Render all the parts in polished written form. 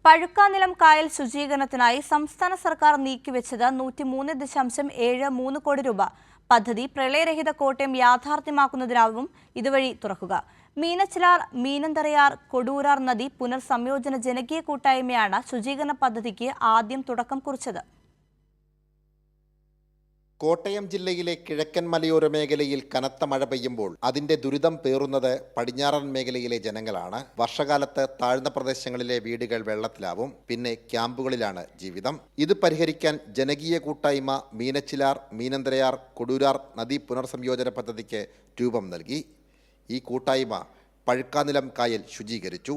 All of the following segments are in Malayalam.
പഴുക്കാനിലം കായൽ ശുചീകരണത്തിനായി സംസ്ഥാന സർക്കാർ നീക്കിവെച്ചത് 103.73 കോടി രൂപ. പദ്ധതി പ്രളയരഹിത കോട്ടയം യാഥാർത്ഥ്യമാക്കുന്നതിനാവും ഇതുവഴി തുറക്കുക. മീനച്ചിലാർ, മീനന്തറയാർ, കൊടൂരാർ നദി പുനർസംയോജന ജനകീയ കൂട്ടായ്മയാണ് ശുചീകരണ പദ്ധതിക്ക് ആദ്യം തുടക്കം കുറിച്ചത്. കോട്ടയം ജില്ലയിലെ കിഴക്കൻ മലയോര മേഖലയിൽ കനത്ത മഴ പെയ്യുമ്പോൾ അതിന്റെ ദുരിതം പേറുന്നത് പടിഞ്ഞാറൻ മേഖലയിലെ ജനങ്ങളാണ്. വർഷകാലത്ത് താഴ്ന്ന പ്രദേശങ്ങളിലെ വീടുകൾ വെള്ളത്തിലാവും. പിന്നെ ക്യാമ്പുകളിലാണ് ജീവിതം. ഇത് പരിഹരിക്കാൻ ജനകീയ കൂട്ടായ്മ മീനച്ചിലാർ, മീനന്തരയാർ, കൊടൂരാർ നദീ പുനർസംയോജന പദ്ധതിക്ക് രൂപം നൽകി. ഈ കൂട്ടായ്മ പഴുക്കാനിലം കായൽ ശുചീകരിച്ചു.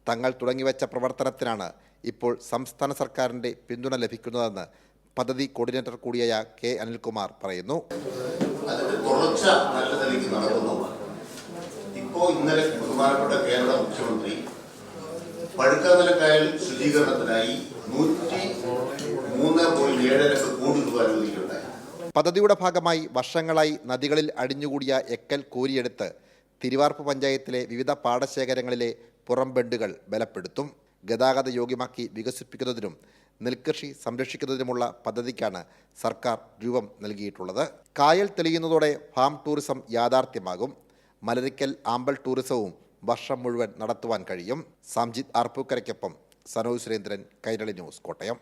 തങ്ങൾ തുടങ്ങിവെച്ച പ്രവർത്തനത്തിനാണ് ഇപ്പോൾ സംസ്ഥാന സർക്കാരിന്റെ പിന്തുണ ലഭിക്കുന്നതെന്ന് പദ്ധതി കോർഡിനേറ്റർ കൂടിയായ കെ അനിൽകുമാർ പറയുന്നു. അതിന്റെ തുടർച്ച നല്ല നിലയ്ക്ക് നടക്കുന്നു. ഇപ്പോൾ ഇന്നലെ ബഹുമാനപ്പെട്ട കേരള മുഖ്യമന്ത്രി പഴുക്കാനിലം കായൽ ശുചീകരണത്തിനായി 103.7 കോടി രൂപ അനുവദിക്കുകയുണ്ടായി. പദ്ധതിയുടെ ഭാഗമായി വർഷങ്ങളായി നദികളിൽ അടിഞ്ഞുകൂടിയ എക്കൽ കോരിയെടുത്ത് തിരുവാർപ്പ് പഞ്ചായത്തിലെ വിവിധ പാടശേഖരങ്ങളിലെ പുറംബണ്ടുകൾ ബലപ്പെടുത്തും. ഗതാഗത യോഗ്യമാക്കി വികസിപ്പിക്കുന്നതിനും നെൽകൃഷി സംരക്ഷിക്കുന്നതിനുമുള്ള പദ്ധതിക്കാണ് സർക്കാർ രൂപം നൽകിയിട്ടുള്ളത്. കായൽ തെളിയുന്നതോടെ ഫാം ടൂറിസം യാഥാർത്ഥ്യമാകും. മലരിക്കൽ ആമ്പൽ ടൂറിസവും വർഷം മുഴുവൻ നടത്തുവാൻ കഴിയും. സംജിത് ആർപ്പൂക്കരയ്ക്കൊപ്പം സനോജ് സുരേന്ദ്രൻ, കൈരളി ന്യൂസ്, കോട്ടയം.